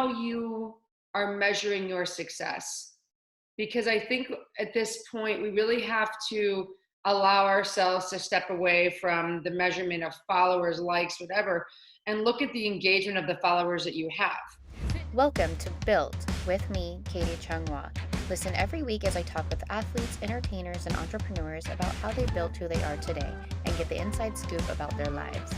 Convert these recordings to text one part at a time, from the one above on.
how you are measuring your success. Because I think at this point, we really have to allow ourselves to step away from the measurement of followers, likes, whatever, and look at the engagement of the followers that you have. Welcome to Built with me, Katie Chung-Hwa. Listen every week as I talk with athletes, entertainers, and entrepreneurs about how they built who they are today and get the inside scoop about their lives.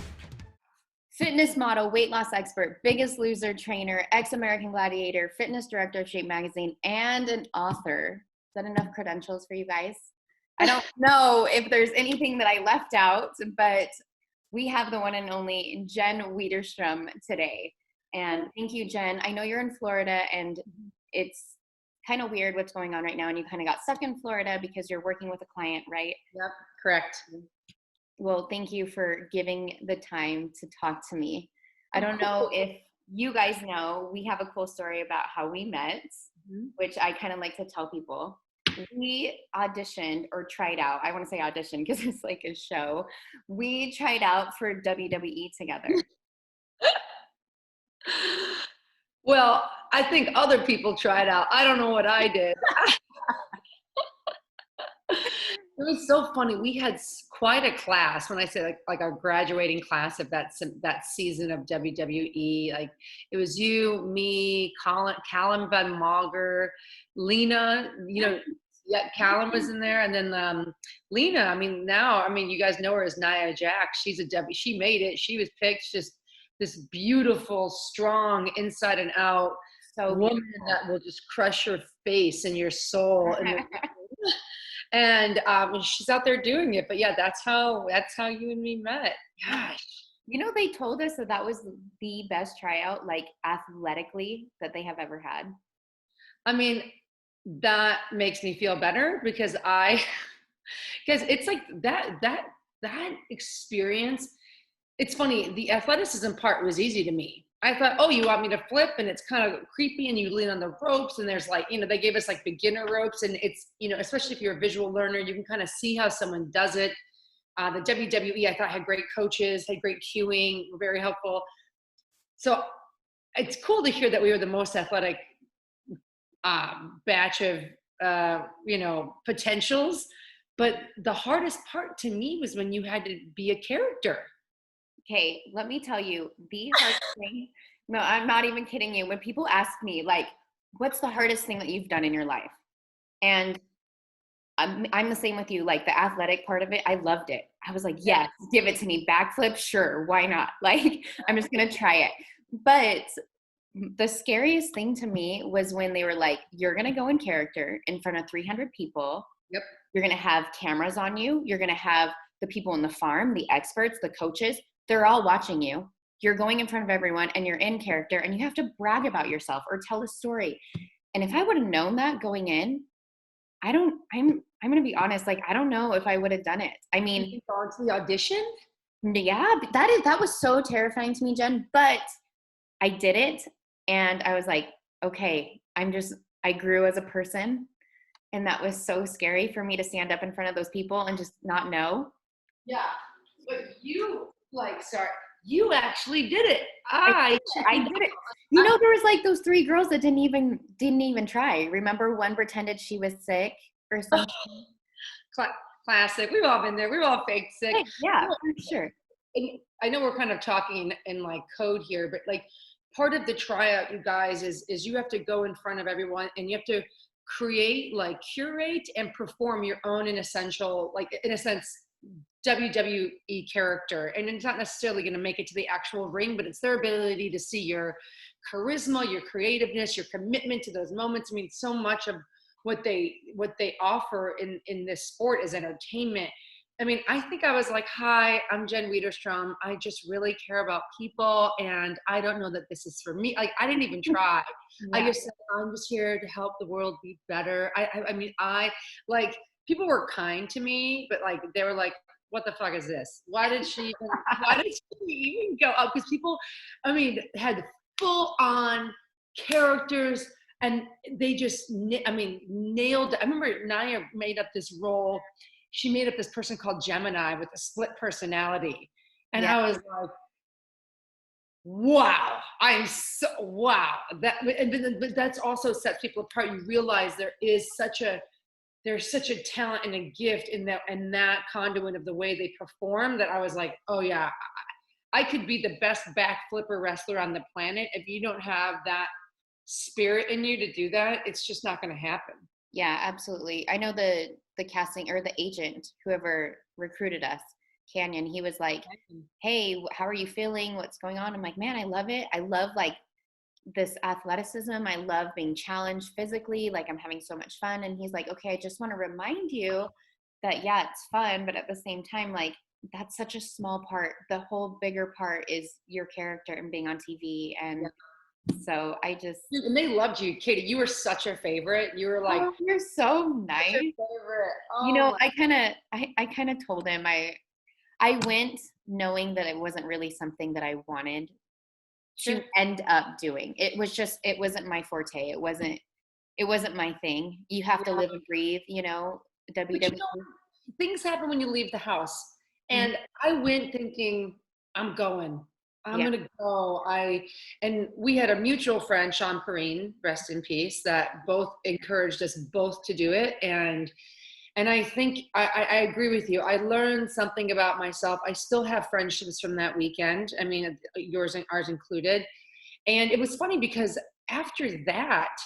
Fitness model, weight loss expert, Biggest Loser trainer, ex-American Gladiator, fitness director of Shape Magazine, and an author. Is that enough credentials for you guys? I don't know if there's anything that I left out, but we have the one and only Jen Widerstrom today. And thank you, Jen. I know you're in Florida and it's kind of weird what's going on right now. And you kind of got stuck in Florida because you're working with a client, right? Yep, correct. Well, thank you for giving the time to talk to me. I don't know if you guys know, we have a cool story about how we met, which I kind of like to tell people. We auditioned or tried out. I want to say audition because it's like a show. We tried out for WWE together. Well, I think other people tried out. I don't know what I did. It was so funny. We had quite a class. When I say like our graduating class of that season of WWE, like it was you, me, Callum Van Mauger, Lena. Yeah, Callum was in there, and then Lena. I mean, you guys know her as Nia Jax. She's a W. She made it. She was picked. Just this beautiful, strong, inside and out woman that will just crush your face and your soul. And she's out there doing it. But yeah, that's how you and me met. Gosh. They told us that was the best tryout, like athletically, that they have ever had. I mean, that makes me feel better because it's like that experience. It's funny. The athleticism part was easy to me. I thought, oh, you want me to flip, and it's kind of creepy, and you lean on the ropes, and there's they gave us like beginner ropes, and it's, especially if you're a visual learner, you can kind of see how someone does it. The WWE, I thought, had great coaches, had great cueing, were very helpful. So it's cool to hear that we were the most athletic batch of, potentials. But the hardest part to me was when you had to be a character. Okay, let me tell you, the hardest thing, no, I'm not even kidding you. When people ask me, like, what's the hardest thing that you've done in your life? And I'm the same with you. Like, the athletic part of it, I loved it. I was like, yes, give it to me. Backflip, sure, why not? Like, I'm just going to try it. But the scariest thing to me was when they were like, you're going to go in character in front of 300 people. Yep. You're going to have cameras on you. You're going to have the people in the farm, the experts, the coaches. They're all watching you. You're going in front of everyone and you're in character and you have to brag about yourself or tell a story. And if I would have known that going in, I'm going to be honest, like, I don't know if I would have done it. I mean, you gone to the audition? Yeah, that was so terrifying to me, Jen, but I did it. And I was like, okay, I grew as a person. And that was so scary for me to stand up in front of those people and just not know. Yeah, but you actually did it. I did it. There was like those 3 girls that didn't even try. Remember, one pretended she was sick or something. Classic. We've all been there. We've all faked sick. Yeah, for sure. I know we're kind of talking in like code here, but like part of the tryout, you guys, is you have to go in front of everyone and you have to curate and perform your own in a sense, WWE character. And it's not necessarily going to make it to the actual ring, but it's their ability to see your charisma, your creativeness, your commitment to those moments. I mean, so much of what they offer in this sport is entertainment. I mean, I think I was like, hi, I'm Jen Widerstrom. I just really care about people. And I don't know that this is for me. Like, I didn't even try. Yeah. I just said, I'm just here to help the world be better. I mean, people were kind to me, but like, they were like, what the fuck is this? Why did she even go up? Because people, had full on characters and they just, nailed it. I remember Nia made up this role. She made up this person called Gemini with a split personality. And I was like, wow, wow. But that's also sets people apart. You realize there's such a talent and a gift in that conduit of the way they perform, that I was like, oh yeah, I could be the best back flipper wrestler on the planet. If you don't have that spirit in you to do that, it's just not going to happen. Yeah, absolutely. I know the casting or the agent, whoever recruited us, Canyon, he was like, "Hey, how are you feeling? What's going on?" I'm like, "Man, I love it. I love like this athleticism. I love being challenged physically. Like I'm having so much fun." And he's like, "Okay, I just want to remind you that yeah, it's fun, but at the same time, like that's such a small part. The whole bigger part is your character and being on TV." And so I just, Dude, and they loved you, Katie. You were such a favorite. You were like, oh, you're so such a nice. favorite. You Oh know, my. I kind of told him I went knowing that it wasn't really something that I wanted Sure. to end up doing. It wasn't my forte. It wasn't my thing. You have to Yeah. live and breathe, you know, But you know, WWE. things happen when you leave the house. Mhm. And I went thinking, I'm going. I'm Yeah, gonna go. And we had a mutual friend, Sean Perrine, rest in peace, that both encouraged us both to do it. And I think I agree with you. I learned something about myself. I still have friendships from that weekend. I mean, yours and ours included. And it was funny because after that,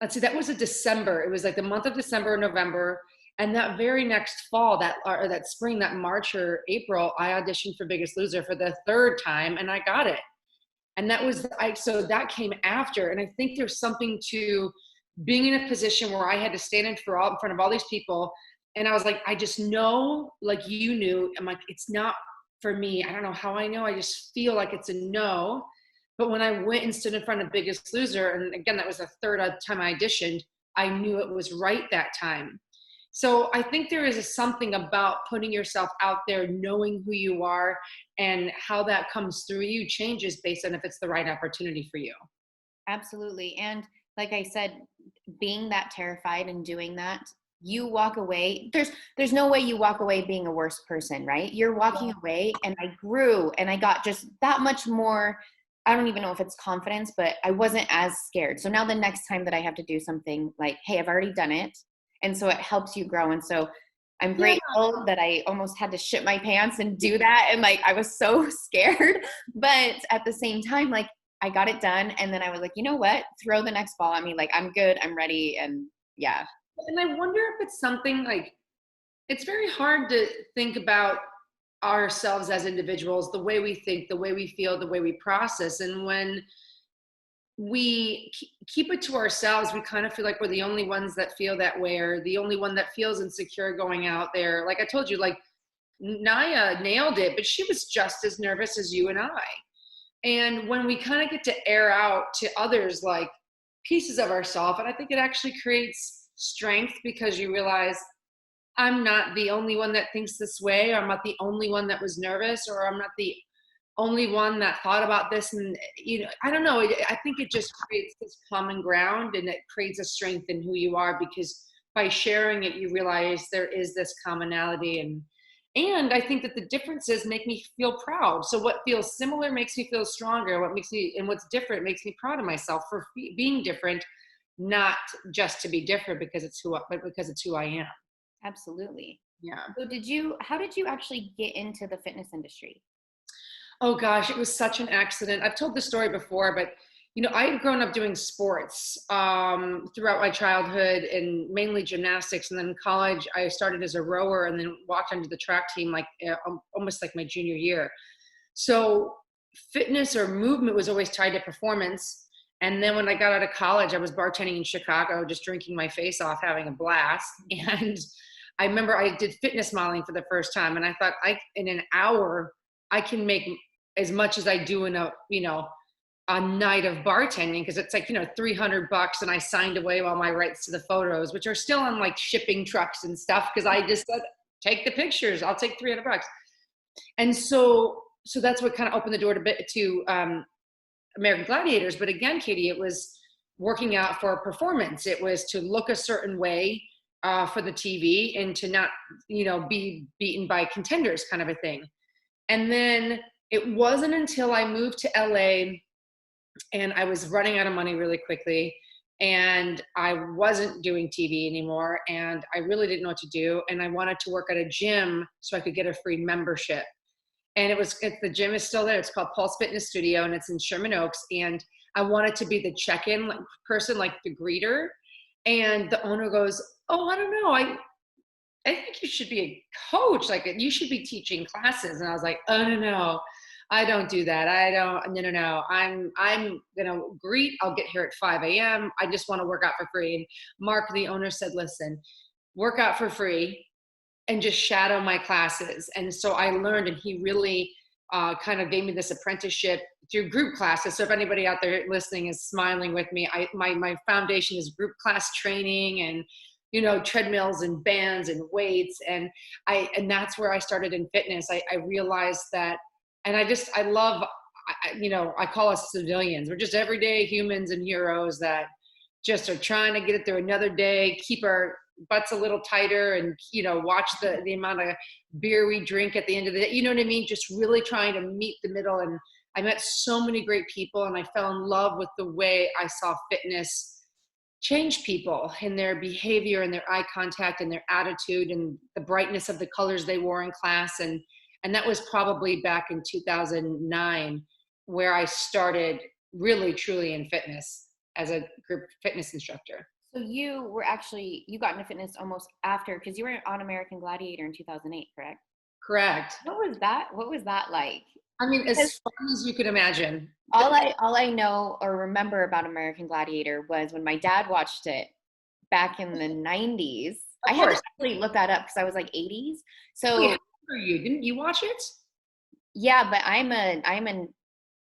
let's see, that was a December. It was like the month of December or November. And that very next fall, or that spring, that March or April, I auditioned for Biggest Loser for the third time and I got it. And so that came after. And I think there's something to being in a position where I had to stand in front of all these people. And I was like, I just know, like you knew, I'm like, it's not for me. I don't know how I know. I just feel like it's a no. But when I went and stood in front of Biggest Loser, and again, that was the third time I auditioned, I knew it was right that time. So I think there is something about putting yourself out there, knowing who you are, and how that comes through you changes based on if it's the right opportunity for you. absolutely. And like I said, being that terrified and doing that, you walk away. There's no way you walk away being a worse person, right? You're walking away, and I grew and I got just that much more. I don't even know if it's confidence, but I wasn't as scared. So now the next time that I have to do something, like, hey, I've already done it. And so it helps you grow. And so I'm Yeah. grateful that I almost had to shit my pants and do that. And like, I was so scared. But at the same time, like, I got it done. And then I was like, you know what? Throw the next ball at me. Like, I'm good. I'm ready. And yeah. And I wonder if it's something like, it's very hard to think about ourselves as individuals, the way we think, the way we feel, the way we process. And when we keep it to ourselves, we kind of feel like we're the only ones that feel that way, or the only one that feels insecure going out there. Like I told you, like Naya nailed it, but she was just as nervous as you and I. And when we kind of get to air out to others, like pieces of ourselves, and I think it actually creates strength, because you realize I'm not the only one that thinks this way, or I'm not the only one that was nervous, or I'm not the only one that thought about this. And I don't know, I think it just creates this common ground, and it creates a strength in who you are, because by sharing it you realize there is this commonality. And I think that the differences make me feel proud. So what feels similar makes me feel stronger. What's different makes me proud of myself for being different, not just to be different but because it's who I am. Absolutely. Yeah. So how did you actually get into the fitness industry? Oh gosh, it was such an accident. I've told this story before, but I had grown up doing sports throughout my childhood, and mainly gymnastics. And then in college, I started as a rower, and then walked onto the track team like almost like my junior year. So fitness or movement was always tied to performance. And then when I got out of college, I was bartending in Chicago, just drinking my face off, having a blast. And I remember I did fitness modeling for the first time, and I thought, in an hour, I can make as much as I do in a night of bartending, because it's like, $300, and I signed away all my rights to the photos, which are still on like shipping trucks and stuff, because I just said, take the pictures, I'll take $300. And so that's what kind of opened the door to American Gladiators. But again, Katie, it was working out for a performance. It was to look a certain way for the TV, and to not be beaten by contenders, kind of a thing. And then It wasn't until I moved to LA and I was running out of money really quickly, and I wasn't doing TV anymore, and I really didn't know what to do, and I wanted to work at a gym so I could get a free membership. And the gym is still there. It's called Pulse Fitness Studio, and it's in Sherman Oaks. And I wanted to be the check-in person, like the greeter. And the owner goes, "Oh, I don't know. I think you should be a coach. Like you should be teaching classes." And I was like, "Oh no, I don't do that. I don't. No. I'm gonna greet. I'll get here at 5 a.m. I just want to work out for free." And Mark, the owner, said, "Listen, work out for free and just shadow my classes." And so I learned, and he really kind of gave me this apprenticeship through group classes. So if anybody out there listening is smiling with me, my foundation is group class training and, treadmills and bands and weights. And that's where I started in fitness. I realized that, and I love, I call us civilians. We're just everyday humans and heroes that just are trying to get it through another day, keep our butts a little tighter, and watch the amount of beer we drink at the end of the day. You know what I mean? Just really trying to meet the middle. And I met so many great people, and I fell in love with the way I saw fitness change people in their behavior and their eye contact and their attitude and the brightness of the colors they wore in class. And that was probably back in 2009 where I started really truly in fitness as a group fitness instructor. So you got into fitness almost after, because you were on American Gladiator in 2008, correct? Correct. What was that like? I mean, as fun as you could imagine. All I know or remember about American Gladiator was when my dad watched it back in the 90s. I had to actually look that up because I was like 80s. So how old are you? Didn't you watch it? Yeah, but I'm a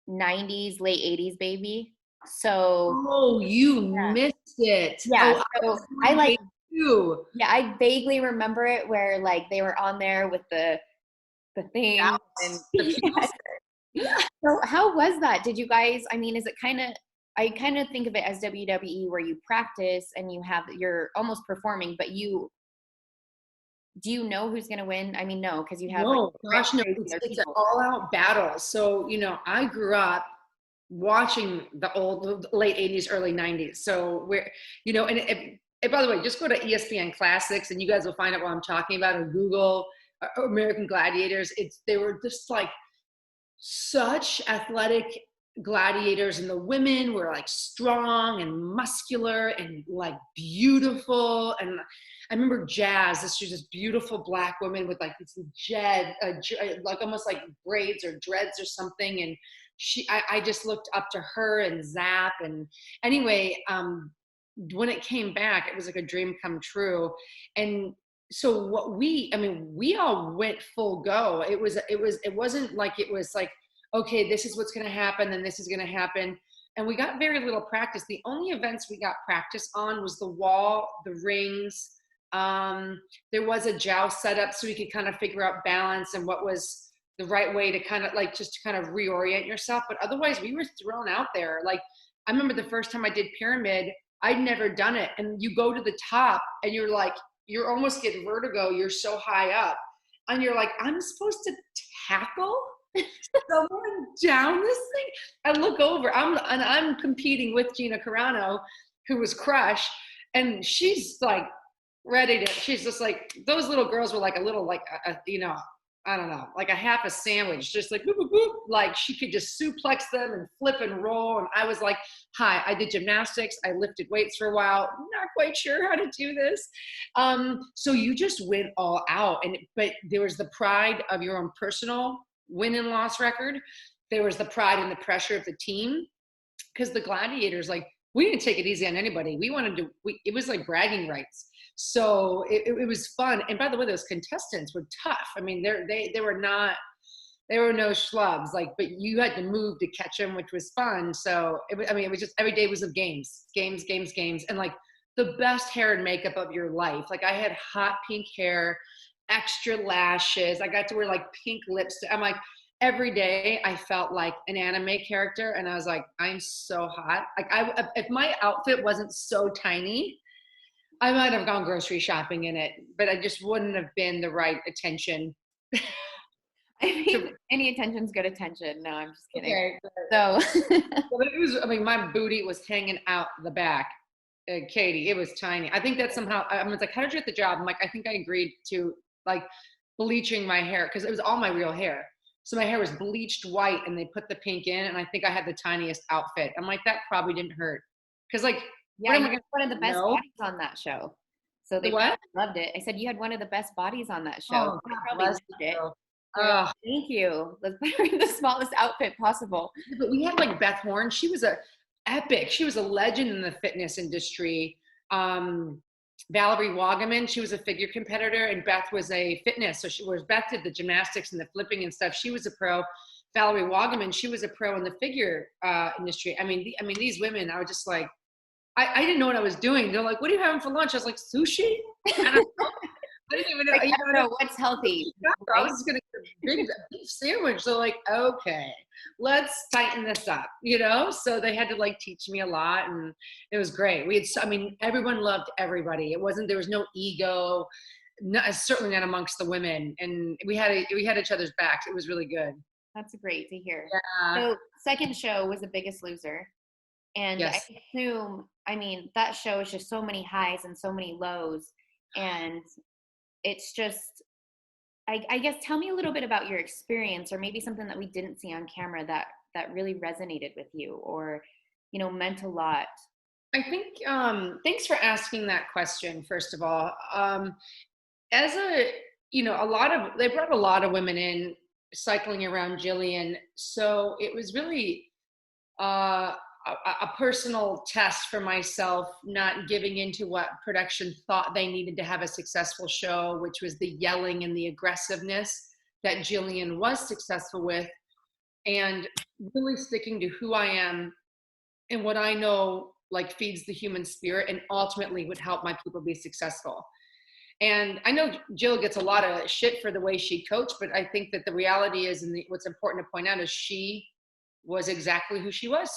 90s, late 80s baby. So you missed it. Yeah, so I like you. Yeah, I vaguely remember it where like they were on there with the thing and yeah. So how was that? Did you guys, I mean, is it I kind of think of it as WWE where you practice and you're almost performing, but do you know who's going to win? I mean, no, because you have no. It's an all-out battle. So I grew up watching the late 80s, early 90s. So and by the way, just go to ESPN Classics and you guys will find out what I'm talking about, or Google American Gladiators. They were just like such athletic gladiators, and the women were like strong and muscular and like beautiful. And I remember Jazz, this was this beautiful black woman with like this like almost like braids or dreads or something. And I just looked up to her and Zap. And anyway, when it came back, it was like a dream come true. And so we all went full go. It wasn't like it was like, okay, this is what's going to happen, then this is going to happen. And we got very little practice. The only events we got practice on was the wall, the rings. There was a joust set up so we could kind of figure out balance and what was the right way to kind of like just to kind of reorient yourself. But otherwise, we were thrown out there. Like I remember the first time I did pyramid, I'd never done it. And you go to the top and you're like, you're almost getting vertigo. You're so high up. And you're like, I'm supposed to tackle someone down this thing? I look over, I'm competing with Gina Carano, who was Crush, and she's like ready to, she's just like, those little girls were like a little, like, I don't know, like a half a sandwich, just like, boop, boop, boop. Like she could just suplex them and flip and roll. And I was like, hi, I did gymnastics. I lifted weights for a while. Not quite sure how to do this. So you just went all out. But there was the pride of your own personal win and loss record. There was the pride and the pressure of the team. Because the Gladiators, like, we didn't take it easy on anybody. It was like bragging rights. So it was fun. And by the way, those contestants were tough. I mean, they were no schlubs, like, but you had to move to catch them, which was fun. So it was just, every day was of games. And like the best hair and makeup of your life. Like I had hot pink hair, extra lashes. I got to wear like pink lipstick. I'm like, every day I felt like an anime character, and I was like, I'm so hot. Like if my outfit wasn't so tiny, I might have gone grocery shopping in it, but I just wouldn't have been the right attention. to Any attention's good attention. No, I'm just kidding. okay. So Well, it was, I mean, my booty was hanging out the back, Katie. It was tiny. I think that somehow, I was like, how did you get the job? I'm like, I think I agreed to like bleaching my hair because it was all my real hair. So my hair was bleached white and they put the pink in. And I think I had the tiniest outfit. I'm like, that probably didn't hurt. Because like, yeah, what am you I had going one of the to best know? bodies on that show. So The they what? probably loved it. I said you had one of the best bodies on that show. Oh, They God probably bless loved it. you. They're like, thank you. Let's put her in the smallest outfit possible. But we had like Beth Horn. She was a epic. She was a legend in the fitness industry. Valerie Wagaman, she was a figure competitor, and Beth was a fitness. So Beth did the gymnastics and the flipping and stuff. She was a pro. Valerie Wagaman, she was a pro in the figure industry. I mean, these women, I was just like, I didn't know what I was doing. They're like, "What are you having for lunch?" I was like, "Sushi." I didn't even know. Like, I don't know what's healthy. I was just gonna get a big beef sandwich. They're like, okay, let's tighten this up, So they had to like teach me a lot, and it was great. I mean, everyone loved everybody. There was no ego, certainly not amongst the women, and we had each other's backs. It was really good. That's great to hear. Yeah. So second show was The Biggest Loser. And Yes. I assume, I mean, that show is just so many highs and so many lows. And it's just, I guess, tell me a little bit about your experience, or maybe something that we didn't see on camera that really resonated with you, or, meant a lot. I think, thanks for asking that question, first of all. As they brought a lot of women in cycling around Jillian. So it was really a personal test for myself, not giving into what production thought they needed to have a successful show, which was the yelling and the aggressiveness that Jillian was successful with, and really sticking to who I am and what I know like feeds the human spirit and ultimately would help my people be successful. And I know Jill gets a lot of shit for the way she coached, but I think that the reality is, and what's important to point out is she was exactly who she was.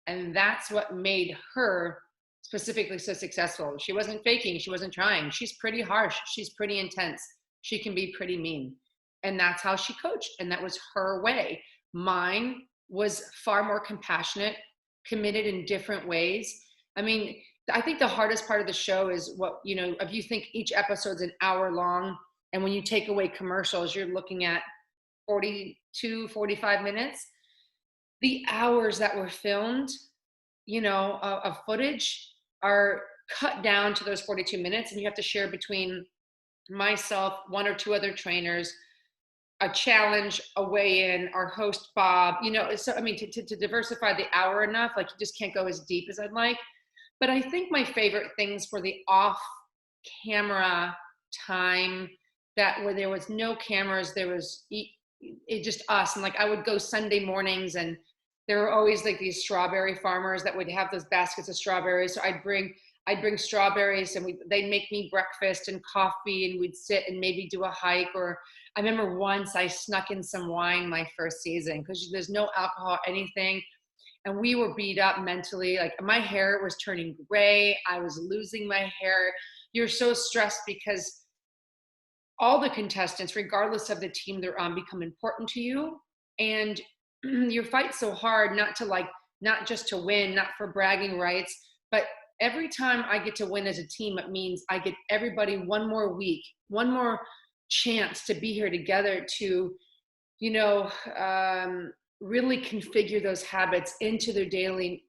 And that's what made her specifically so successful. She wasn't faking. She wasn't trying. She's pretty harsh. She's pretty intense. She can be pretty mean. And that's how she coached. And that was her way. Mine was far more compassionate, committed in different ways. I mean, I think the hardest part of the show is if you think each episode's an hour long, and when you take away commercials, you're looking at 42, 45 minutes. The hours that were filmed, of footage are cut down to those 42 minutes, and you have to share between myself, one or two other trainers, a challenge, a weigh-in, our host Bob. So I mean, to diversify the hour enough, like you just can't go as deep as I'd like. But I think my favorite things were the off-camera time, where there was no cameras, there was it just us, and like I would go Sunday mornings, and there were always like these strawberry farmers that would have those baskets of strawberries. So I'd bring strawberries, and they'd make me breakfast and coffee, and we'd sit and maybe do a hike. Or I remember once I snuck in some wine my first season because there's no alcohol, anything. And we were beat up mentally. Like my hair was turning gray. I was losing my hair. You're so stressed because all the contestants, regardless of the team they're on, become important to you. And you fight so hard not just to win, not for bragging rights, but every time I get to win as a team, it means I get everybody one more week, one more chance to be here together to, really configure those habits into their daily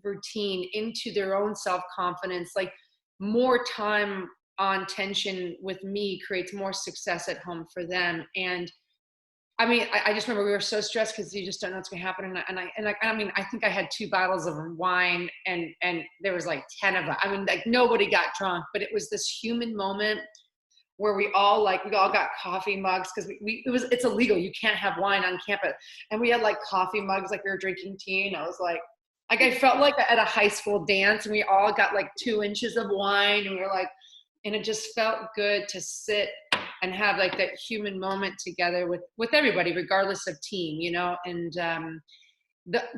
routine, into their own self-confidence. Like more time on tension with me creates more success at home for them. And I mean, I just remember we were so stressed because you just don't know what's gonna happen. I think I had 2 bottles of wine, and there was like 10 of them. I mean, like nobody got drunk, but it was this human moment where we all got coffee mugs because it's illegal. You can't have wine on campus. And we had like coffee mugs, like we were drinking tea. And I was like I felt like at a high school dance, and we all got like 2 inches of wine, and we were like, and it just felt good to sit and have like that human moment together with everybody, regardless of team, and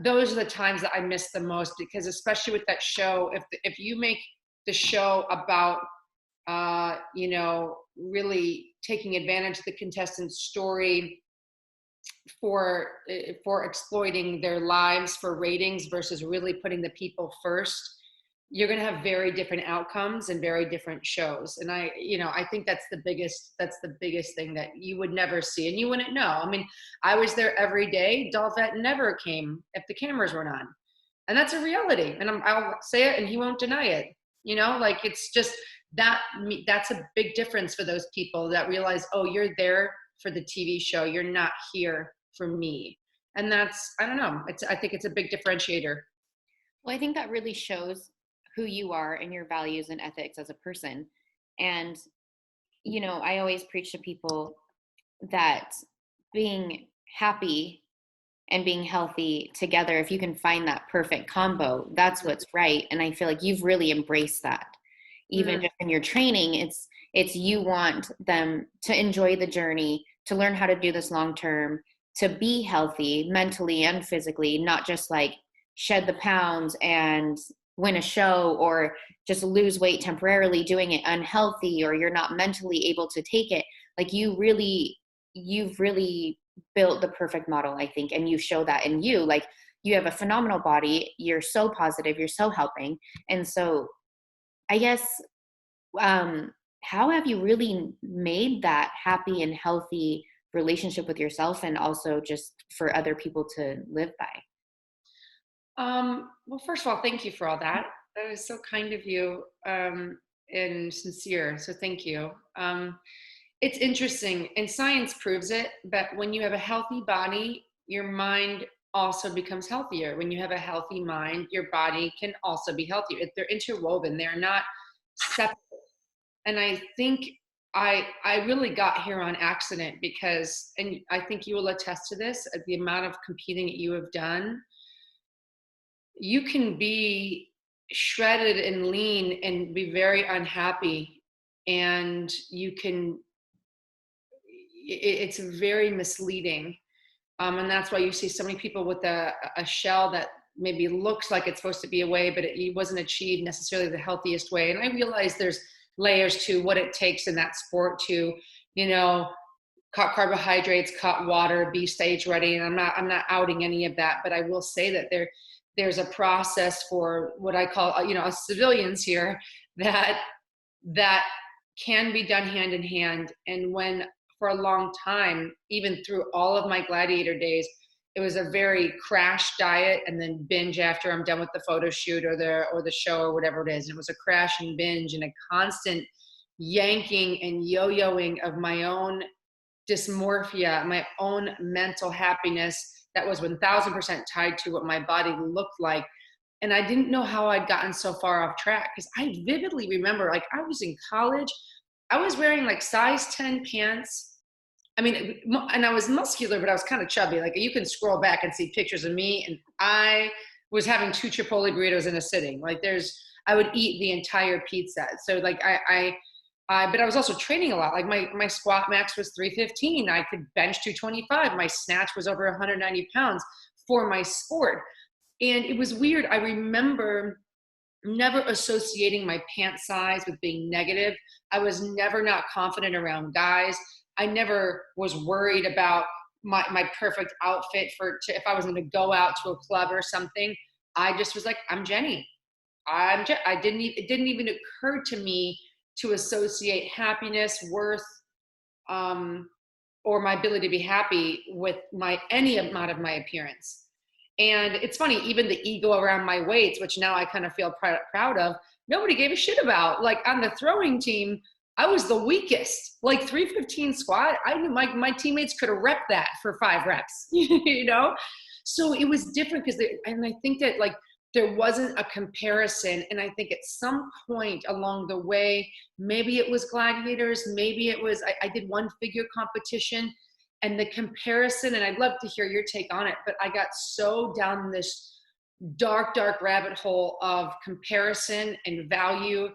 those are the times that I miss the most, because especially with that show, if you make the show about really taking advantage of the contestant's story for exploiting their lives for ratings versus really putting the people first, you're going to have very different outcomes and very different shows. And I think that's the biggest thing that you would never see and you wouldn't know. I mean, I was there every day. Dolphet never came if the cameras weren't on. And that's a reality. And I'll say it and he won't deny it. Like it's just that's a big difference for those people that realize, oh, you're there for the TV show. You're not here for me. And that's, I don't know. I think it's a big differentiator. Well, I think that really shows who you are and your values and ethics as a person. And, I always preach to people that being happy and being healthy together, if you can find that perfect combo, that's what's right. And I feel like you've really embraced that. Even just in your training, it's you want them to enjoy the journey, to learn how to do this long term, to be healthy mentally and physically, not just like shed the pounds and win a show or just lose weight temporarily doing it unhealthy, or you're not mentally able to take it. Like you've really built the perfect model, I think. And you show that in you, like you have a phenomenal body. You're so positive, you're so helping. And so I guess, how have you really made that happy and healthy relationship with yourself and also just for other people to live by? Well, first of all, thank you for all that. That is so kind of you, and sincere. So thank you. It's interesting, and science proves it, but when you have a healthy body, your mind also becomes healthier. When you have a healthy mind, your body can also be healthier. They're interwoven. They're not separate. And I think I really got here on accident because, and I think you will attest to this, the amount of competing that you have done. You can be shredded and lean and be very unhappy, and it's very misleading. And that's why you see so many people with a shell that maybe looks like it's supposed to be a way, but it wasn't achieved necessarily the healthiest way. And I realize there's layers to what it takes in that sport to, cut carbohydrates, cut water, be stage ready. And I'm not outing any of that, but I will say that there's a process for what I call, us civilians here that can be done hand in hand. And when for a long time, even through all of my gladiator days, it was a very crash diet and then binge after I'm done with the photo shoot or the show or whatever it is. It was a crash and binge and a constant yanking and yo-yoing of my own dysmorphia, my own mental happiness that was 1000% tied to what my body looked like. And I didn't know how I'd gotten so far off track, because I vividly remember, like, I was in college, I was wearing like size 10 pants. I mean, and I was muscular, but I was kind of chubby. Like, you can scroll back and see pictures of me, and I was having 2 Chipotle burritos in a sitting. Like, I would eat the entire pizza. So like but I was also training a lot. Like my squat max was 315. I could bench 225. My snatch was over 190 pounds for my sport. And it was weird. I remember never associating my pant size with being negative. I was never not confident around guys. I never was worried about my perfect outfit if I was going to go out to a club or something. I just was like, I'm Jenny. It didn't even occur to me to associate happiness, worth, or my ability to be happy with any amount of my appearance. And it's funny, even the ego around my weights, which now I kind of feel proud of, nobody gave a shit about. Like, on the throwing team, I was the weakest. Like, 315 squat, I knew my teammates could have repped that for 5 reps, So it was different and I think that, like, there wasn't a comparison. And I think at some point along the way, maybe it was gladiators, maybe it was, I did one figure competition, and the comparison, and I'd love to hear your take on it, but I got so down this dark rabbit hole of comparison and value.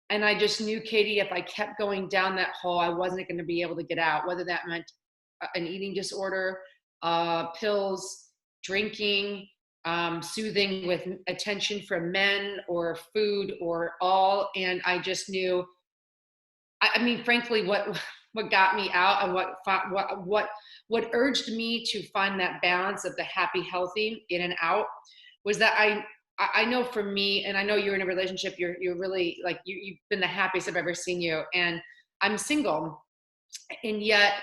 And I just knew, Katie, if I kept going down that hole, I wasn't going to be able to get out, whether that meant an eating disorder, pills, drinking, soothing with attention from men or food or all. And I just knew, I mean, frankly, what got me out and what urged me to find that balance of the happy, healthy in and out was that I know for me, and I know you're in a relationship, you're really like, you've been the happiest I've ever seen you. And I'm single. And yet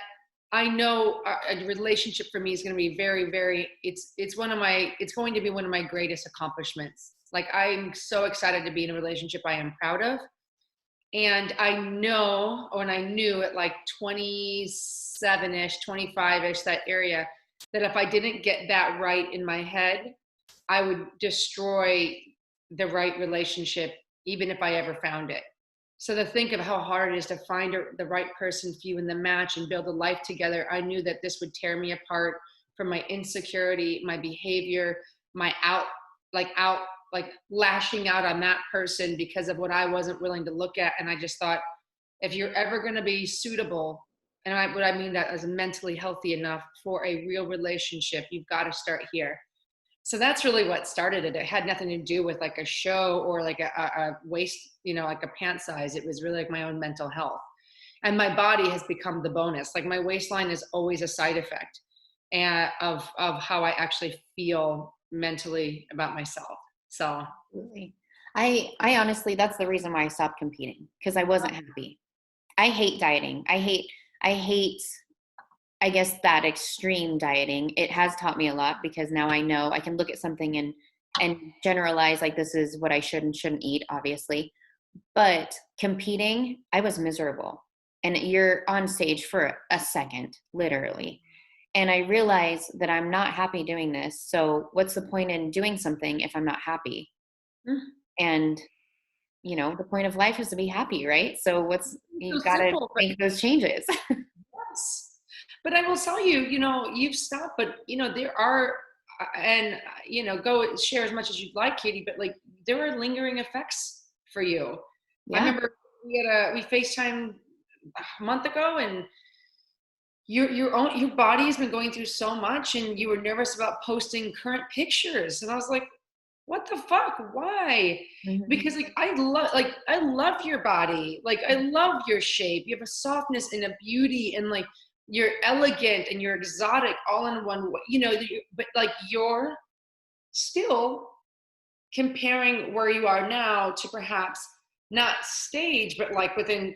I know a relationship for me is going to be very, very, it's going to be one of my greatest accomplishments. Like, I'm so excited to be in a relationship I am proud of. And I know, and I knew at like 27-ish, 25-ish, that area, that if I didn't get that right in my head, I would destroy the right relationship, even if I ever found it. So to think of how hard it is to find the right person for you in the match and build a life together, I knew that this would tear me apart from my insecurity, my behavior, my like lashing out on that person because of what I wasn't willing to look at. And I just thought, if you're ever going to be suitable, and what I mean that as mentally healthy enough for a real relationship, you've got to start here. So that's really what started it. It had nothing to do with like a show or like a waist, like a pant size. It was really like my own mental health. And my body has become the bonus. Like, my waistline is always a side effect of how I actually feel mentally about myself. So Absolutely. I honestly, that's the reason why I stopped competing, because I wasn't happy. I hate dieting. I hate, I guess, that extreme dieting. It has taught me a lot, because now I know I can look at something and generalize, like, this is what I should and shouldn't eat, obviously. But competing, I was miserable. And you're on stage for a second, literally. And I realize that I'm not happy doing this. So what's the point in doing something if I'm not happy? Mm. And, the point of life is to be happy, right? So you've got to make those changes. Yes. But I will tell you, you've stopped, but there are, and go share as much as you'd like, Katie, but like, there are lingering effects for you. Yeah. I remember we FaceTimed a month ago, and your body has been going through so much, and you were nervous about posting current pictures. And I was like, what the fuck? Why? Mm-hmm. Because I love your body. Like, I love your shape. You have a softness and a beauty, and like, you're elegant and you're exotic all in one way, but like, you're still comparing where you are now to perhaps not stage, but like within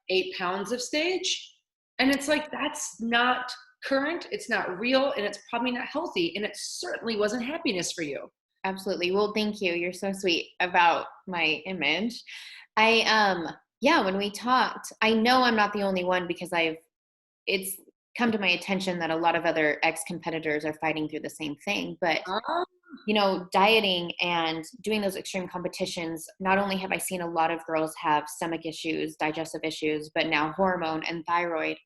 8 pounds of stage. And it's like, that's not current, it's not real, and it's probably not healthy, and it certainly wasn't happiness for you. Absolutely. Well, thank you. You're so sweet about my image. When we talked, I know I'm not the only one, because it's come to my attention that a lot of other ex-competitors are fighting through the same thing. But, dieting and doing those extreme competitions, not only have I seen a lot of girls have stomach issues, digestive issues, but now hormone and thyroid.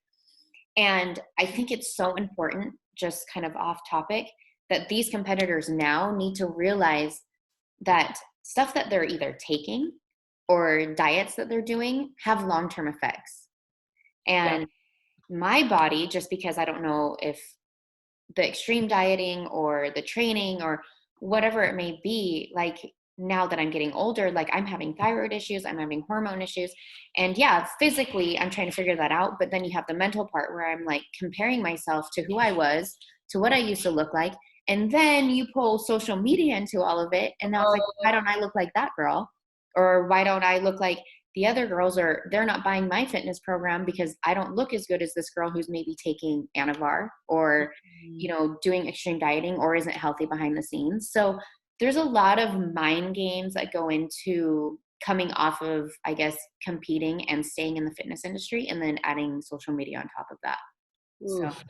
And I think it's so important, just kind of off topic, that these competitors now need to realize that stuff that they're either taking or diets that they're doing have long-term effects. And my body, just because I don't know if the extreme dieting or the training or whatever it may be, like, now that I'm getting older, like, I'm having thyroid issues, I'm having hormone issues. And physically I'm trying to figure that out. But then you have the mental part where I'm like comparing myself to who I was, to what I used to look like. And then you pull social media into all of it. And now it's like, why don't I look like that girl? Or why don't I look like the other girls? Or they're not buying my fitness program because I don't look as good as this girl who's maybe taking Anavar or, doing extreme dieting or isn't healthy behind the scenes. So there's a lot of mind games that go into coming off of, I guess, competing and staying in the fitness industry, and then adding social media on top of that. Oof. So.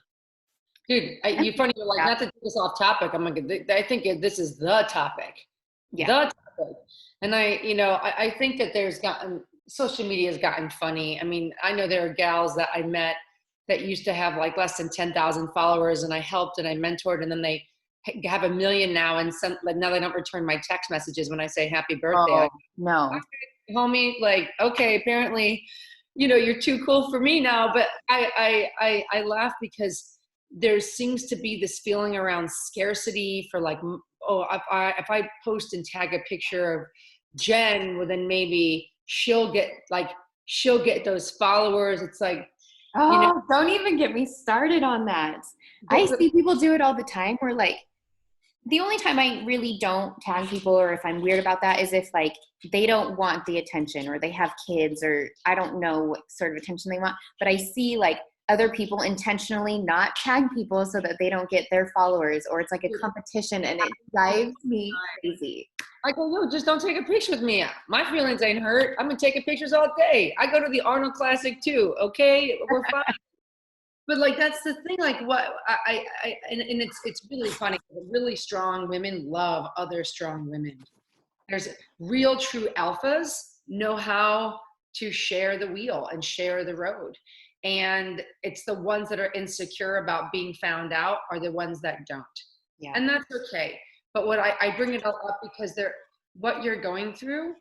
Dude, you're funny. You're like, not to take this off topic. I'm like, I think this is the topic. Yeah. The topic. And I think that social media has gotten funny. I mean, I know there are gals that I met that used to have like less than 10,000 followers, and I helped and I mentored, and then they have 1 million now, and now they don't return my text messages when I say happy birthday. Oh, no. Okay, homie, like, okay, apparently, you're too cool for me now. But I laugh because there seems to be this feeling around scarcity for like, if I post and tag a picture of Jen, well, then maybe she'll get those followers. It's like, Oh, don't even get me started on that. I The, see people do it all the time where like the only time I really don't tag people or if I'm weird about that is if like they don't want the attention or they have kids or I don't know what sort of attention they want. But I see like other people intentionally not tag people so that they don't get their followers or it's like a competition and it drives me crazy. I go, yo, just don't take a picture with me. My feelings ain't hurt. I'm gonna take pictures all day. I go to the Arnold Classic too. Okay, we're fine. But like that's the thing. Like what and it's really funny. Really strong women love other strong women. There's real true alphas know how to share the wheel and share the road. And it's the ones that are insecure about being found out are the ones that don't. Yeah. And that's okay. But what I bring it all up because they're what you're going through.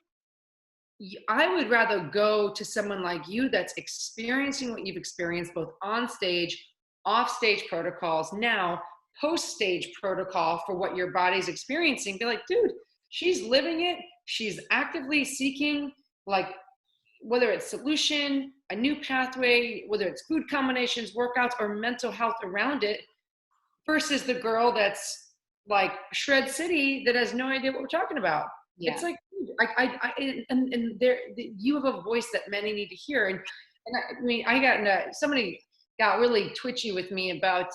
I would rather go to someone like you that's experiencing what you've experienced both on stage, off stage protocols, now post stage protocol for what your body's experiencing. Be like, dude, she's living it. She's actively seeking, like, whether it's solution, a new pathway, whether it's food combinations, workouts, or mental health around it, versus the girl that's like Shred City that has no idea what we're talking about. Yeah. It's like, and there, you have a voice that many need to hear. And I mean, somebody got really twitchy with me about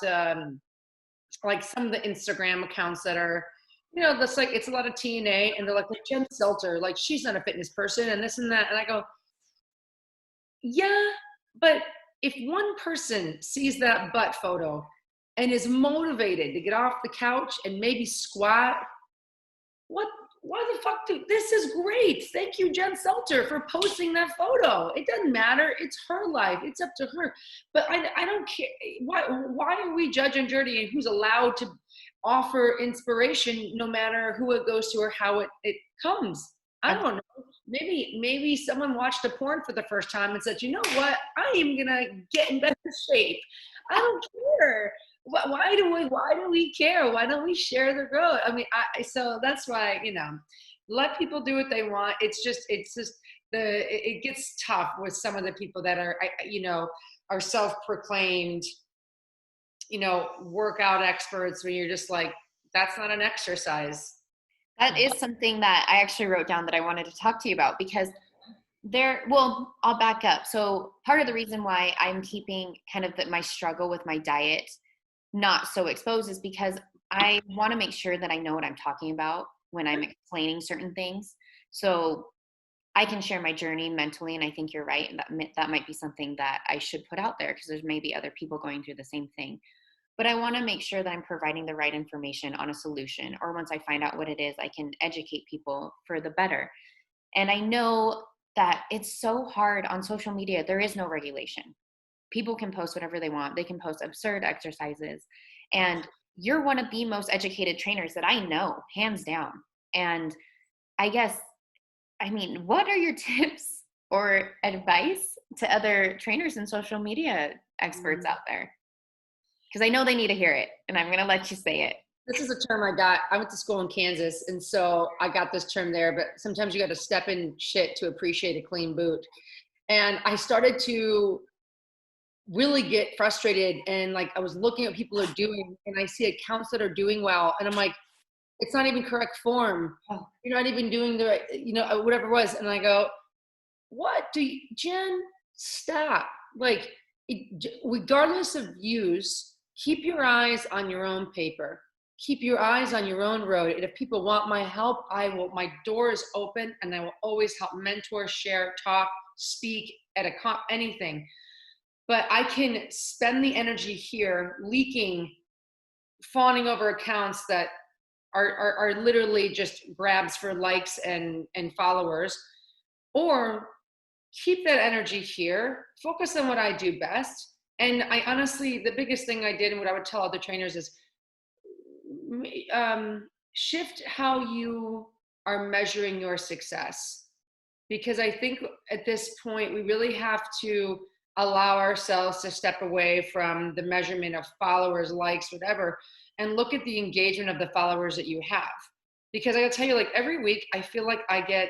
like some of the Instagram accounts that are, that's like, it's a lot of TNA and they're like Jen Selter, like she's not a fitness person and this and that. And I go, yeah, but if one person sees that butt photo and is motivated to get off the couch and maybe squat, why the fuck this is great. Thank you, Jen Selter, for posting that photo. It doesn't matter. It's her life. It's up to her. But I don't care. Why are we judging dirty and who's allowed to offer inspiration no matter who it goes to or how it comes? I don't know. Maybe someone watched a porn for the first time and said, you know what? I am going to get in better shape. I don't care. Why do we care? Why don't we share the growth? I mean, so that's why, let people do what they want. It's just it gets tough with some of the people that are self-proclaimed, workout experts when you're just like, that's not an exercise. That is something that I actually wrote down that I wanted to talk to you about because I'll back up. So part of the reason why I'm keeping kind of my struggle with my diet not so exposed is because I want to make sure that I know what I'm talking about when I'm explaining certain things. So I can share my journey mentally, and I think you're right. And that might be something that I should put out there because there's maybe other people going through the same thing. But I want to make sure that I'm providing the right information on a solution, or once I find out what it is, I can educate people for the better. And I know that it's so hard on social media. There is no regulation. People can post whatever they want. They can post absurd exercises. And you're one of the most educated trainers that I know, hands down. And what are your tips or advice to other trainers and social media experts out there? Because I know they need to hear it, and I'm going to let you say it. This is a term I got. I went to school in Kansas, and so I got this term there, but sometimes you got to step in shit to appreciate a clean boot. And I started to really get frustrated, and like I was looking at what people are doing, and I see accounts that are doing well, and I'm like, it's not even correct form. You're not even doing the right, whatever it was. And I go, Jen, stop. Like, regardless of views, keep your eyes on your own paper. Keep your eyes on your own road. And if people want my help, my door is open, and I will always help mentor, share, talk, speak at anything. But I can spend the energy here leaking, fawning over accounts that are literally just grabs for likes and followers, or keep that energy here, focus on what I do best. And I honestly, the biggest thing I did and what I would tell other trainers is shift how you are measuring your success. Because I think at this point, we really have to allow ourselves to step away from the measurement of followers, likes, whatever, and look at the engagement of the followers that you have. Because I gotta tell you, like every week, I feel like I get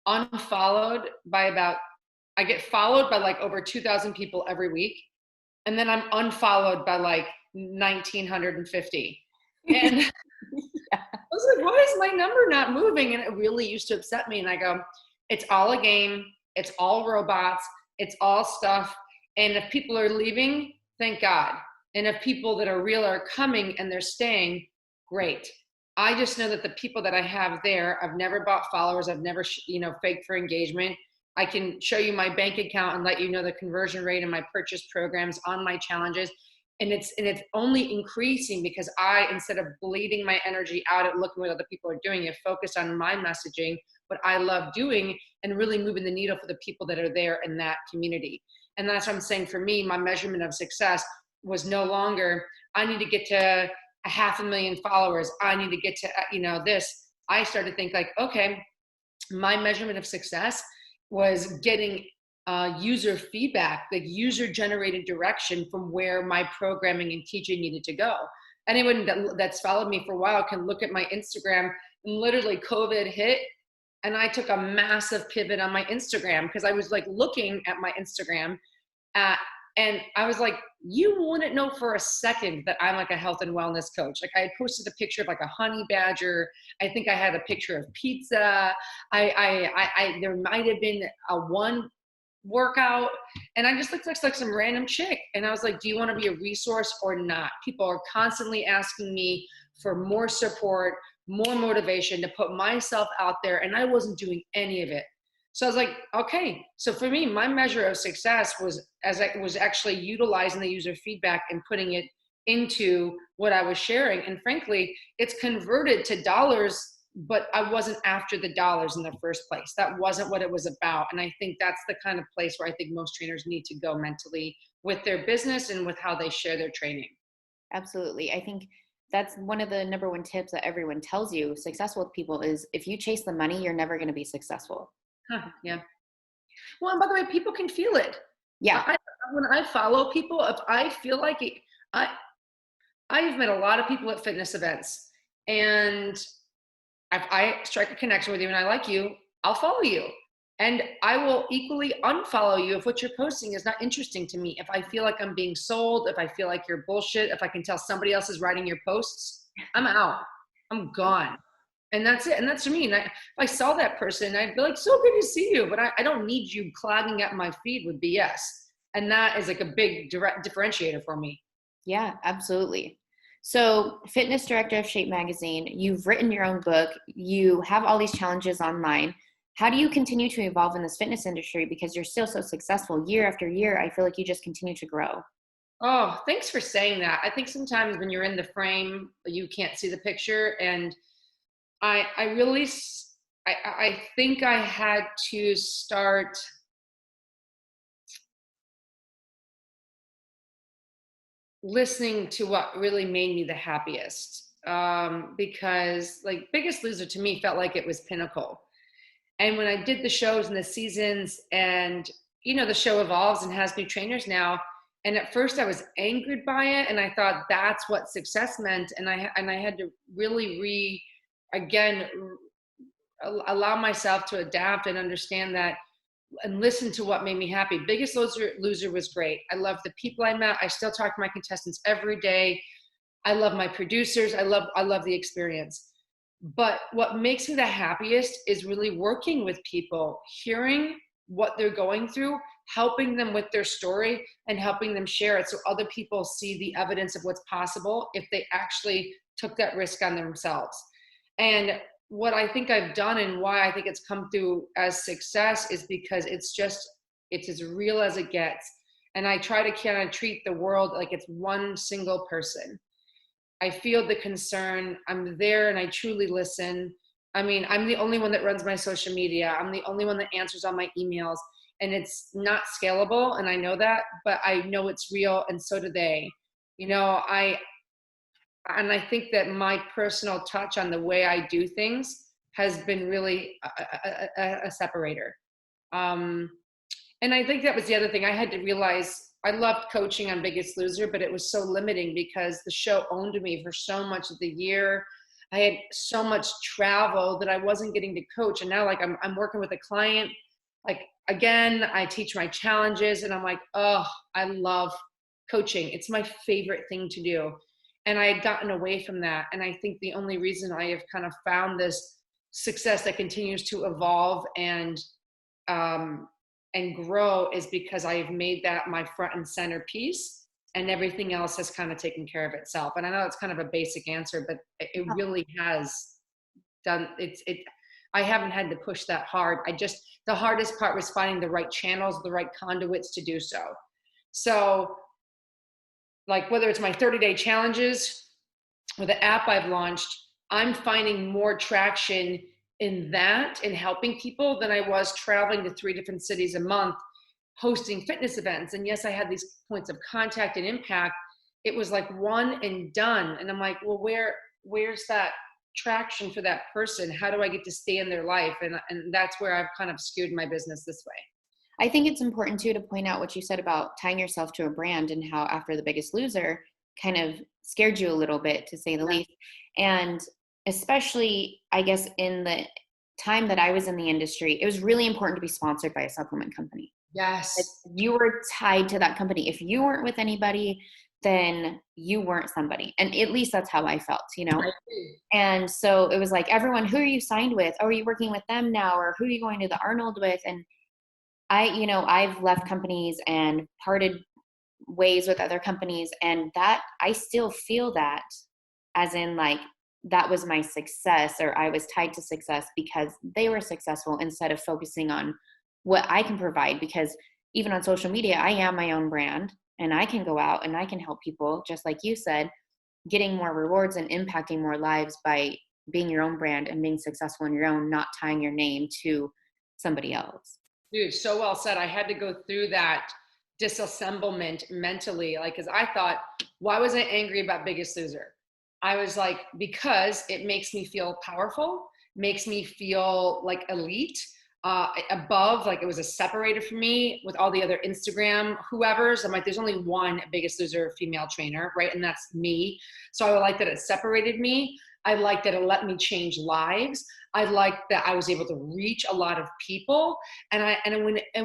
unfollowed by about I get followed by like over 2,000 people every week. And then I'm unfollowed by like 1,950. And I was like, why is my number not moving? And it really used to upset me. And I go, it's all a game. It's all robots. It's all stuff. And if people are leaving, thank God. And if people that are real are coming and they're staying, great. I just know that the people that I have there, I've never bought followers. I've never, faked for engagement. I can show you my bank account and let you know the conversion rate and my purchase programs on my challenges. And it's only increasing because I, instead of bleeding my energy out at looking what other people are doing, have focused on my messaging, what I love doing, and really moving the needle for the people that are there in that community. And that's what I'm saying. For me, my measurement of success was no longer, I need to get to 500,000 followers. I need to get to, this. I started to think like, okay, my measurement of success was getting user feedback, like user generated direction from where my programming and teaching needed to go. Anyone that's followed me for a while can look at my Instagram, and literally COVID hit and I took a massive pivot on my Instagram because I was like looking at my Instagram and I was like, you wouldn't know for a second that I'm like a health and wellness coach. Like I had posted a picture of like a honey badger. I think I had a picture of pizza. There might have been a one workout, and I just looked like some random chick. And I was like, do you want to be a resource or not? People are constantly asking me for more support, more motivation to put myself out there. And I wasn't doing any of it. So I was like, okay. So for me, my measure of success was as I was actually utilizing the user feedback and putting it into what I was sharing. And frankly, it's converted to dollars, but I wasn't after the dollars in the first place. That wasn't what it was about. And I think that's the kind of place where I think most trainers need to go mentally with their business and with how they share their training. Absolutely. I think that's one of the number one tips that everyone tells you, successful people, is if you chase the money, you're never going to be successful. Yeah. Well, and by the way, people can feel it. Yeah. When I follow people, if I feel like it, I've met a lot of people at fitness events, and if I strike a connection with you and I like you, I'll follow you. And I will equally unfollow you if what you're posting is not interesting to me. If I feel like I'm being sold, if I feel like you're bullshit, if I can tell somebody else is writing your posts, I'm out. I'm gone. And that's it. And that's for me. And if I saw that person, I'd be like, so good to see you. But I don't need you clogging up my feed with BS. And that is like a big direct differentiator for me. Yeah, absolutely. So, fitness director of Shape Magazine, you've written your own book, you have all these challenges online. How do you continue to evolve in this fitness industry? Because you're still so successful year after year. I feel like you just continue to grow. Oh, thanks for saying that. I think sometimes when you're in the frame, you can't see the picture. And I think I had to start listening to what really made me the happiest. Because like Biggest Loser to me felt like it was pinnacle. And when I did the shows and the seasons, and the show evolves and has new trainers now. And at first I was angered by it, and I thought that's what success meant. And I had to really allow myself to adapt and understand that and listen to what made me happy. Biggest Loser was great. I love the people I met. I still talk to my contestants every day. I love my producers. I love the experience. But what makes me the happiest is really working with people, hearing what they're going through, helping them with their story, and helping them share it so other people see the evidence of what's possible if they actually took that risk on themselves. And what I think I've done and why I think it's come through as success is because it's as real as it gets. And I try to kind of treat the world like it's one single person. I feel the concern. I'm there and I truly listen. I mean, I'm the only one that runs my social media. I'm the only one that answers all my emails, and it's not scalable. And I know that, but I know it's real. And so do they. And I think that my personal touch on the way I do things has been really a separator. And I think that was the other thing I had to realize. I loved coaching on Biggest Loser, but it was so limiting because the show owned me for so much of the year. I had so much travel that I wasn't getting to coach. And now like I'm working with a client, like again, I teach my challenges, and I'm like, oh, I love coaching. It's my favorite thing to do. And I had gotten away from that. And I think the only reason I have kind of found this success that continues to evolve and grow is because I have made that my front and center piece, and everything else has kind of taken care of itself. And I know it's kind of a basic answer, but it really has done I haven't had to push that hard. The hardest part was finding the right channels, the right conduits to do so. So like whether it's my 30-day challenges or the app I've launched, I'm finding more traction in that and helping people than I was traveling to 3 different cities a month, hosting fitness events. And yes, I had these points of contact and impact. It was like one and done. And I'm like, well, where's that traction for that person? How do I get to stay in their life? And that's where I've kind of skewed my business this way. I think it's important too to point out what you said about tying yourself to a brand and how after The Biggest Loser kind of scared you a little bit, to say the least. And especially, I guess, in the time that I was in the industry, it was really important to be sponsored by a supplement company. Yes. You were tied to that company. If you weren't with anybody, then you weren't somebody. And at least that's how I felt, you know? And so it was like, everyone, who are you signed with? Oh, are you working with them now? Or who are you going to the Arnold with? And I've left companies and parted ways with other companies, and that I still feel that as in like, that was my success, or I was tied to success because they were successful instead of focusing on what I can provide. Because even on social media, I am my own brand, and I can go out and I can help people, just like you said, getting more rewards and impacting more lives by being your own brand and being successful in your own, not tying your name to somebody else. Dude, so well said. I had to go through that disassemblement mentally, like, because I thought, why was I angry about Biggest Loser? I was like, because it makes me feel powerful, makes me feel like elite, above, like it was a separator for me with all the other Instagram whoever's. I'm like, there's only one Biggest Loser female trainer, right? And that's me. So I like that it separated me. I like that it let me change lives. I like that I was able to reach a lot of people. And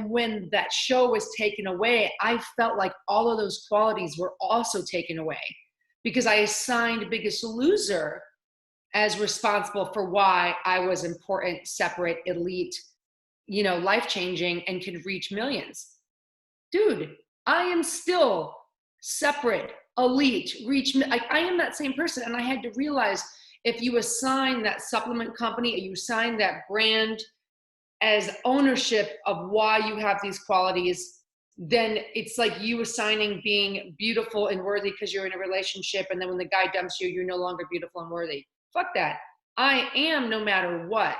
when that show was taken away, I felt like all of those qualities were also taken away, because I assigned Biggest Loser as responsible for why I was important, separate, elite, life-changing, and could reach millions. Dude, I am still separate, elite, I am that same person. And I had to realize, if you assign that supplement company, or you assign that brand as ownership of why you have these qualities, then it's like you assigning being beautiful and worthy because you're in a relationship, and then when the guy dumps you, you're no longer beautiful and worthy. Fuck that. I am no matter what,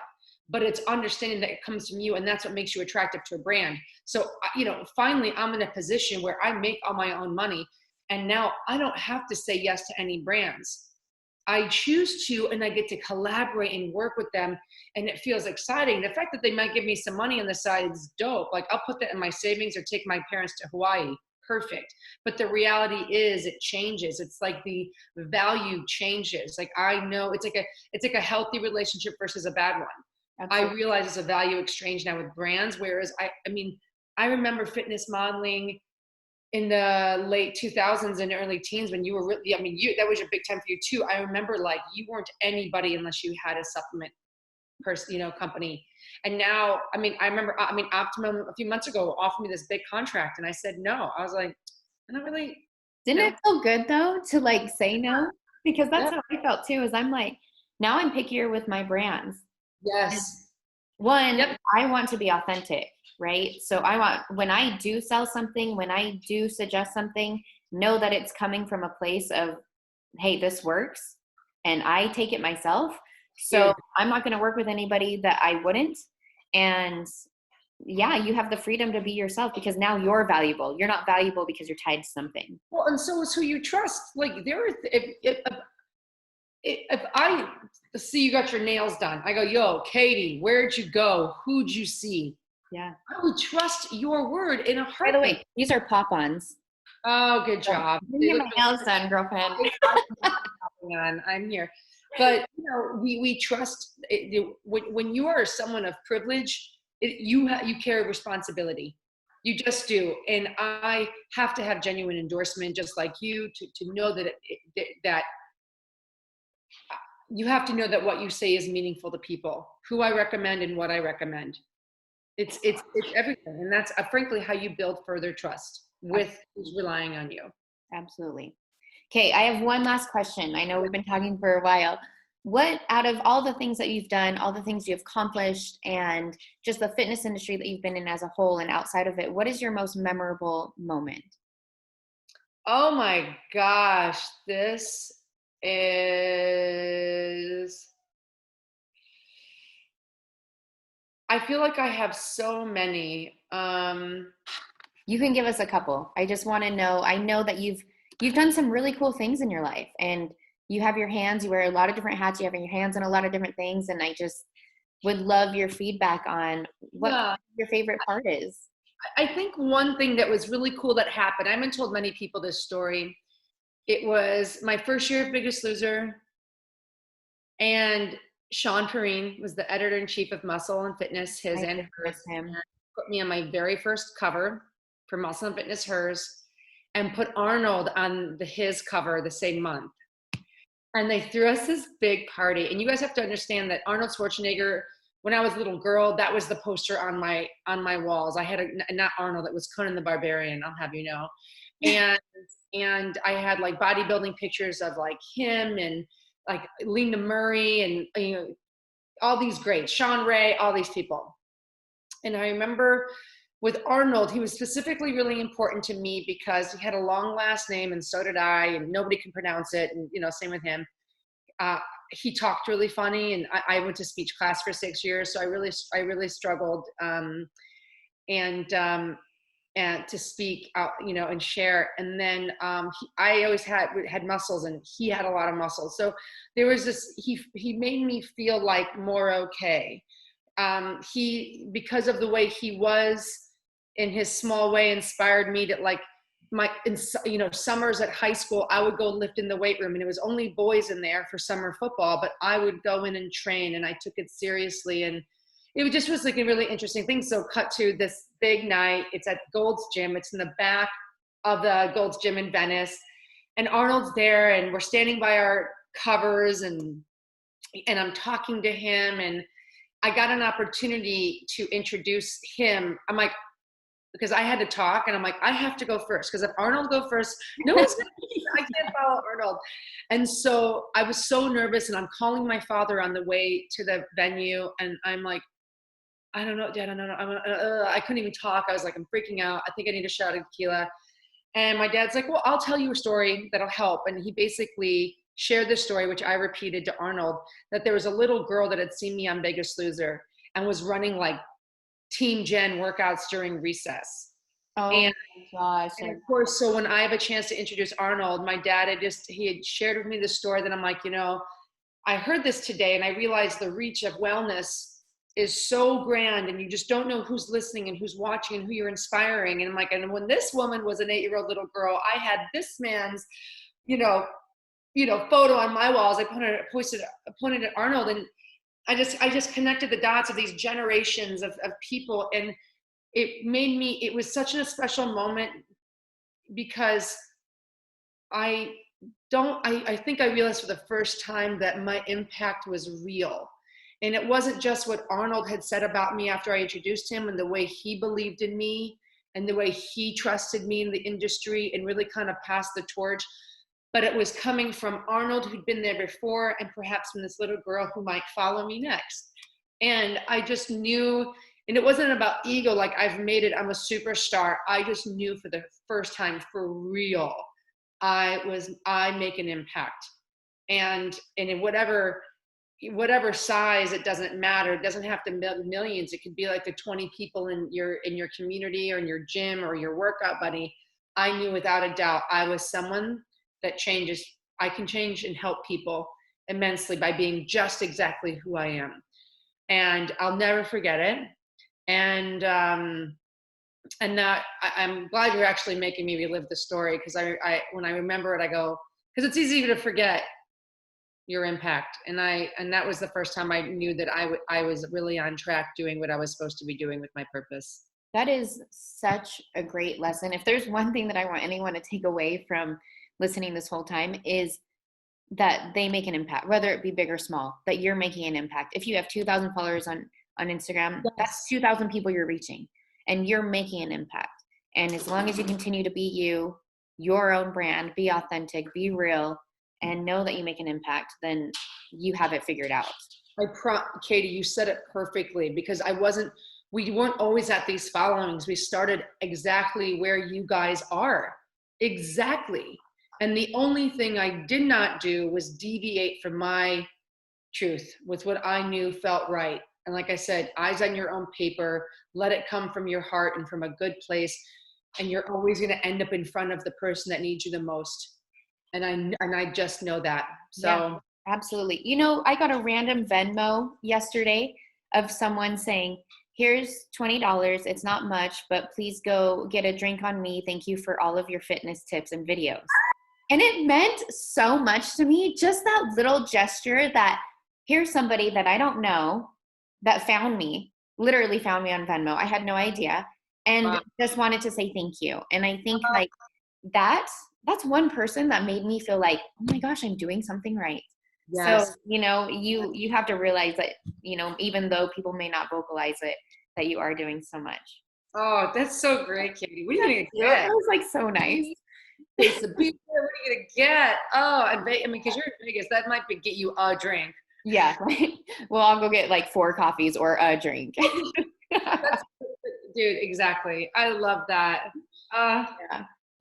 but it's understanding that it comes from you, and that's what makes you attractive to a brand. So, finally I'm in a position where I make all my own money, and now I don't have to say yes to any brands. I choose to, and I get to collaborate and work with them, and it feels exciting. The fact that they might give me some money on the side is dope. Like, I'll put that in my savings or take my parents to Hawaii. Perfect. But the reality is, it changes. It's like the value changes. Like, I know it's like a healthy relationship versus a bad one. Absolutely. I realize it's a value exchange now with brands. Whereas I remember fitness modeling in the late 2000s and early teens, when you were really, that was your big time for you too. I remember, like, you weren't anybody unless you had a supplement person, company. And now, I remember, Optimum a few months ago offered me this big contract, and I said no. I was like, I'm not really. Didn't it feel good though to like say no? Because that's how I felt too, is I'm like, now I'm pickier with my brands. Yes. One, I want to be authentic. Right? So I want, when I do sell something, when I do suggest something, know that it's coming from a place of, hey, this works, and I take it myself. So I'm not going to work with anybody that I wouldn't. And you have the freedom to be yourself, because now you're valuable. You're not valuable because you're tied to something. Well, and so is who you trust. Like, if I see you got your nails done, I go, yo, Katie, where'd you go? Who'd you see? Yeah. I would trust your word in a heartbeat. By the way, these are pop-ons. Oh, good job. Get my nails done, girlfriend. I'm here. But, we trust, when you are someone of privilege, you carry responsibility. You just do. And I have to have genuine endorsement, just like you, to know that that you have to know that what you say is meaningful to people, who I recommend and what I recommend. It's everything. And that's frankly how you build further trust with who's relying on you. Absolutely. Okay, I have one last question. I know we've been talking for a while. What, out of all the things that you've done, all the things you've accomplished, and just the fitness industry that you've been in as a whole and outside of it, what is your most memorable moment? Oh my gosh, this is, I feel like I have so many. You can give us a couple. I just want to know. I know that you've done some really cool things in your life, and you have your hands. You wear a lot of different hats. You have your hands on a lot of different things, and I just would love your feedback on what your favorite part is. I think one thing that was really cool that happened, I haven't told many people this story. It was my first year of Biggest Loser, and Sean Perrine was the editor-in-chief of Muscle and Fitness, his and hers. Put me on my very first cover for Muscle and Fitness, hers, and put Arnold on his cover the same month. And they threw us this big party. And you guys have to understand that Arnold Schwarzenegger, when I was a little girl, that was the poster on my walls. I had not Arnold, it was Conan the Barbarian, I'll have you know. And I had like bodybuilding pictures of like him and like Lena Murray and, you know, all these greats, Sean Ray, all these people. And I remember with Arnold, he was specifically really important to me because he had a long last name, and so did I, and nobody can pronounce it. And, you know, same with him. He talked really funny, and I went to speech class for 6 years, so I really struggled and to speak out, you know, and share. And then I always had muscles, and he had a lot of muscles. So there was this. He made me feel like more okay. He, because of the way he was in his small way, inspired me to like summers at high school, I would go lift in the weight room, and it was only boys in there for summer football, but I would go in and train, and I took it seriously. And it just was like a really interesting thing. So cut to this big night. It's at Gold's Gym. It's in the back of the Gold's Gym in Venice. And Arnold's there, and we're standing by our covers, and I'm talking to him, and I got an opportunity to introduce him. I'm like, because I had to talk, and I'm like, I have to go first, because if Arnold go first, no one's gonna I can't follow Arnold. And so I was so nervous, and I'm calling my father on the way to the venue, and I'm like, I don't know, Dad, I don't know. I couldn't even talk. I was like, I'm freaking out. I think I need a shot of tequila. And my dad's like, well, I'll tell you a story that'll help. And he basically shared this story, which I repeated to Arnold, that there was a little girl that had seen me on Biggest Loser and was running like Team Jen workouts during recess. Oh my gosh. And of course, so when I have a chance to introduce Arnold, my dad he had shared with me the story. That I'm like, you know, I heard this today, and I realized the reach of wellness is so grand, and you just don't know who's listening and who's watching and who you're inspiring. And I'm like, and when this woman was an 8-year-old little girl, I had this man's, you know, photo on my walls. I pointed at Arnold, and I just connected the dots of these generations of people. And it was such a special moment, because I think I realized for the first time that my impact was real. And it wasn't just what Arnold had said about me after I introduced him, and the way he believed in me, and the way he trusted me in the industry and really kind of passed the torch. But it was coming from Arnold, who'd been there before, and perhaps from this little girl who might follow me next. And I just knew, and it wasn't about ego, like I've made it, I'm a superstar. I just knew for the first time, for real, I make an impact. And in whatever size, it doesn't matter. It doesn't have to millions. It could be like the 20 people in your community, or in your gym, or your workout buddy. I knew without a doubt I was someone that changes. I can change and help people immensely by being just exactly who I am. And I'll never forget it. And that I'm glad you're actually making me relive the story, because I when I remember it, I go, because it's easy to forget. your impact. And that was the first time I knew that I was really on track doing what I was supposed to be doing with my purpose. That is such a great lesson. If there's one thing that I want anyone to take away from listening this whole time, is that they make an impact, whether it be big or small, that you're making an impact. If you have 2,000 followers on Instagram, Yes. that's 2,000 people you're reaching, and you're making an impact. And as long as you continue to be you, your own brand, be authentic, be real, and know that you make an impact, then you have it figured out. Katie, you said it perfectly, because we weren't always at these followings. We started exactly where you guys are. Exactly. And the only thing I did not do was deviate from my truth with what I knew felt right. And like I said, eyes on your own paper, let it come from your heart and from a good place. And you're always going to end up in front of the person that needs you the most. And I just know that. So yeah, absolutely. You know, I got a random Venmo yesterday of someone saying, here's $20. It's not much, but please go get a drink on me. Thank you for all of your fitness tips and videos. And it meant so much to me, just that little gesture, that here's somebody that I don't know that found me, literally found me on Venmo. I had no idea, and just wanted to say thank you. And I think like that's one person that made me feel like, oh my gosh, I'm doing something right. yes. So, you know, you have to realize that, you know, even though people may not vocalize it, that you are doing so much. Oh, that's so great, Katie. What are you going to That get? was like so nice. It's a beer. What are you going to get? Oh, I mean, because you're in Vegas, that might get you a drink. Yeah. Well, I'll go get like 4 coffees or a drink. That's, dude, exactly. I love that. Yeah.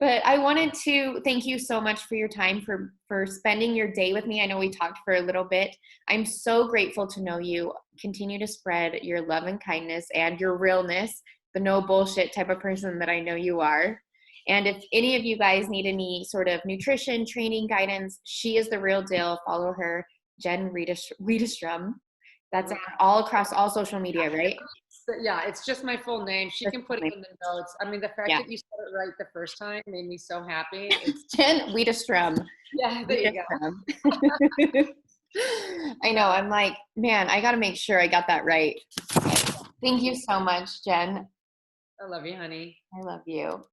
But I wanted to thank you so much for your time, for spending your day with me. I know we talked for a little bit. I'm so grateful to know you. Continue to spread your love and kindness and your realness, the no bullshit type of person that I know you are. And if any of you guys need any sort of nutrition, training, guidance, she is the real deal. Follow her, Jen Widerstrom. That's all across all social media, right? Yeah, it's just my full name. She can put it in the notes. I mean, the fact that you said it right the first time made me so happy. It's Jen Widerstrom. Yeah, there you go. I know. I'm like, man, I got to make sure I got that right. Thank you so much, Jen. I love you, honey. I love you.